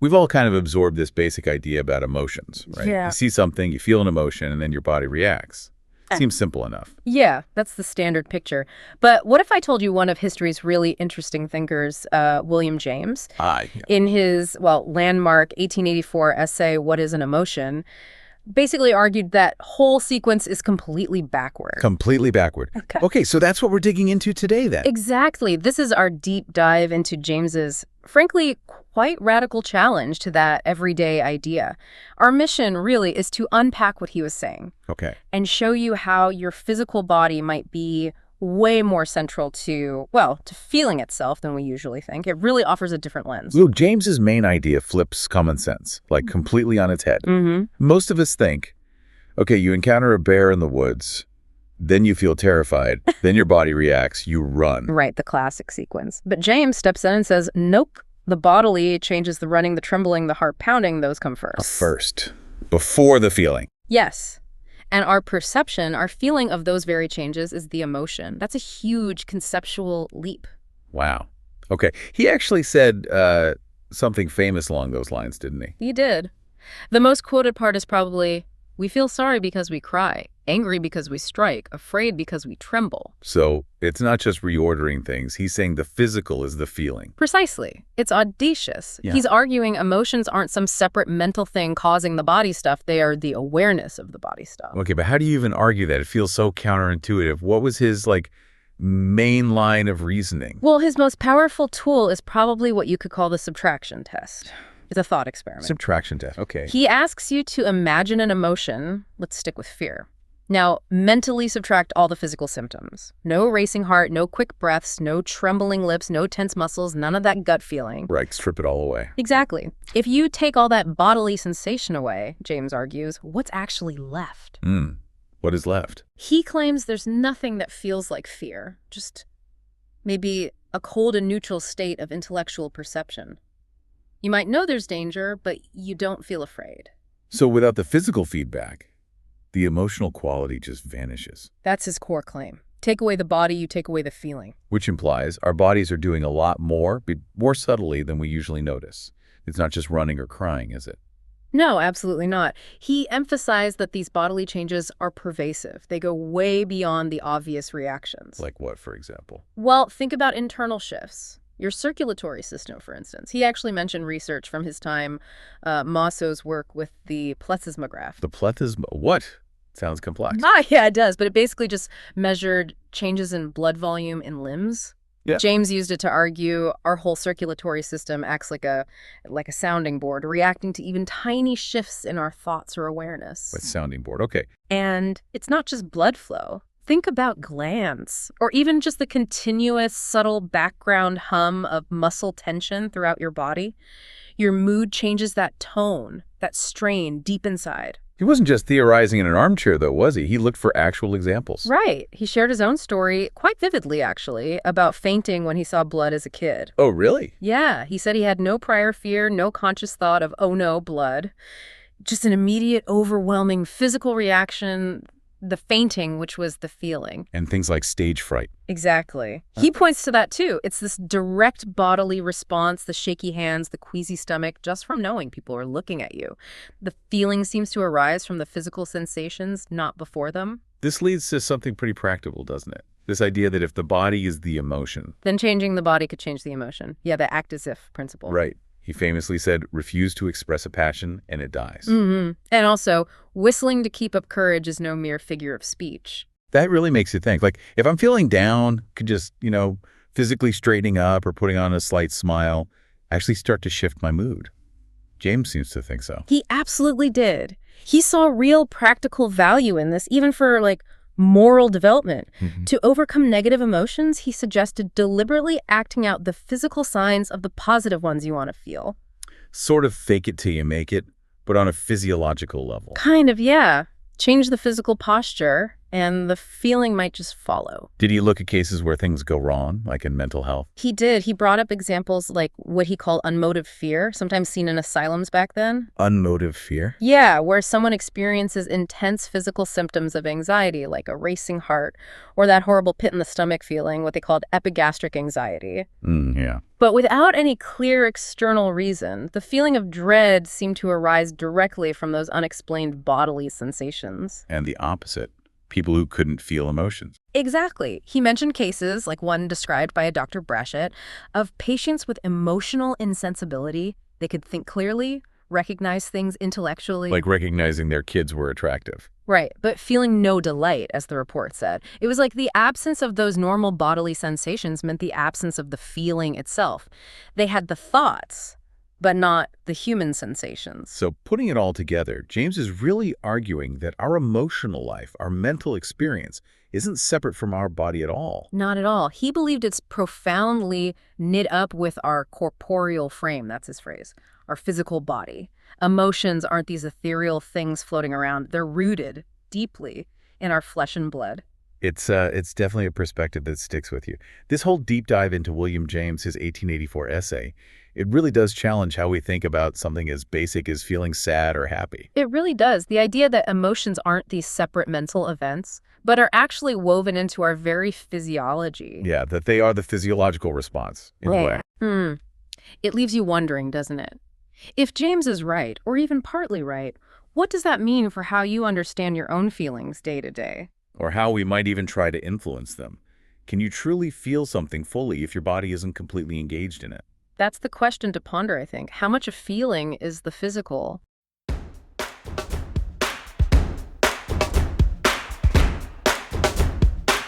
We've all kind of absorbed this basic idea about emotions, right? Yeah. You see something, you feel an emotion, and then your body reacts. Seems simple enough. Yeah, that's the standard picture. But what if I told you one of history's really interesting thinkers, William James, Yeah. in his, landmark 1884 essay, What is an Emotion, basically argued that whole sequence is completely backward. Completely backward. Okay, so that's what we're digging into today, then. Exactly. This is our deep dive into James's, frankly, quite radical challenge to that everyday idea. Our mission, really, is to unpack what he was saying. Okay. And show you how your physical body might be way more central to feeling itself than we usually think. It really offers a different lens. Look, James's main idea flips common sense, like completely on its head. Most of us think, okay, you encounter a bear in the woods, then you feel terrified, then your body reacts, you run. Right, the classic sequence. But James steps in and says, nope, the bodily changes, the running, the trembling, the heart pounding, those come first. First, before the feeling. Yes. And our perception, our feeling of those very changes is the emotion. That's a huge conceptual leap. Wow. Okay. He actually said something famous along those lines, didn't he? He did. The most quoted part is probably, we feel sorry because we cry, angry because we strike, afraid because we tremble. So it's not just reordering things. He's saying the physical is the feeling. Precisely. It's audacious. Yeah. He's arguing emotions aren't some separate mental thing causing the body stuff. They are the awareness of the body stuff. Okay, but how do you even argue that? It feels so counterintuitive. What was his, main line of reasoning? Well, his most powerful tool is probably what you could call the subtraction test. It's a thought experiment. Subtraction test, okay. He asks you to imagine an emotion. Let's stick with fear. Now, mentally subtract all the physical symptoms. No racing heart, no quick breaths, no trembling lips, no tense muscles, none of that gut feeling. Right, strip it all away. Exactly. If you take all that bodily sensation away, James argues, what's actually left? What is left? He claims there's nothing that feels like fear, just maybe a cold and neutral state of intellectual perception. You might know there's danger, but you don't feel afraid. So without the physical feedback, the emotional quality just vanishes. That's his core claim. Take away the body, you take away the feeling. Which implies our bodies are doing a lot more, but more subtly than we usually notice. It's not just running or crying, is it? No, absolutely not. He emphasized that these bodily changes are pervasive. They go way beyond the obvious reactions. Like what, for example? Well, think about internal shifts. Your circulatory system, for instance. He actually mentioned research from his time, Masso's work with the plethysmograph. The plethysm... What? Sounds complex. Yeah, it does. But it basically just measured changes in blood volume in limbs. Yeah. James used it to argue our whole circulatory system acts like a sounding board, reacting to even tiny shifts in our thoughts or awareness. What sounding board? Okay. And it's not just blood flow. Think about glands, or even just the continuous, subtle background hum of muscle tension throughout your body. Your mood changes that tone, that strain deep inside. He wasn't just theorizing in an armchair, though, was he? He looked for actual examples. Right. He shared his own story, quite vividly, actually, about fainting when he saw blood as a kid. Oh, really? Yeah. He said he had no prior fear, no conscious thought of, oh no, blood. Just an immediate, overwhelming physical reaction, the fainting, which was the feeling. And things like stage fright. Exactly. He points to that, too. It's this direct bodily response, the shaky hands, the queasy stomach, just from knowing people are looking at you. The feeling seems to arise from the physical sensations, not before them. This leads to something pretty practical, doesn't it? This idea that if the body is the emotion... Then changing the body could change the emotion. Yeah, the act as if principle. Right. He famously said, refuse to express a passion and it dies. And also, whistling to keep up courage is no mere figure of speech. That really makes you think. Like, if I'm feeling down, could just, physically straightening up or putting on a slight smile actually start to shift my mood. James seems to think so. He absolutely did. He saw real practical value in this, even for, moral development. To overcome negative emotions, he suggested deliberately acting out the physical signs of the positive ones you want to feel. Sort of fake it till you make it, but on a physiological level. Kind of, yeah. Change the physical posture, and the feeling might just follow. Did he look at cases where things go wrong, like in mental health? He did. He brought up examples like what he called unmotive fear, sometimes seen in asylums back then. Unmotive fear? Yeah, where someone experiences intense physical symptoms of anxiety, like a racing heart, or that horrible pit in the stomach feeling, what they called epigastric anxiety. Yeah. But without any clear external reason, the feeling of dread seemed to arise directly from those unexplained bodily sensations. And the opposite, people who couldn't feel emotions. Exactly. He mentioned cases, like one described by a Dr. Brashett, of patients with emotional insensibility. They could think clearly, recognize things intellectually. Like recognizing their kids were attractive. Right, but feeling no delight, as the report said. It was like the absence of those normal bodily sensations meant the absence of the feeling itself. They had the thoughts, but not the human sensations. So putting it all together, James is really arguing that our emotional life, our mental experience, isn't separate from our body at all. Not at all. He believed it's profoundly knit up with our corporeal frame, that's his phrase, our physical body. Emotions aren't these ethereal things floating around. They're rooted deeply in our flesh and blood. It's definitely a perspective that sticks with you. This whole deep dive into William James, his 1884 essay, it really does challenge how we think about something as basic as feeling sad or happy. It really does. The idea that emotions aren't these separate mental events, but are actually woven into our very physiology. Yeah, that they are the physiological response, in a way. It leaves you wondering, doesn't it? If James is right, or even partly right, what does that mean for how you understand your own feelings day to day? Or how we might even try to influence them. Can you truly feel something fully if your body isn't completely engaged in it? That's the question to ponder, I think. How much of feeling is the physical?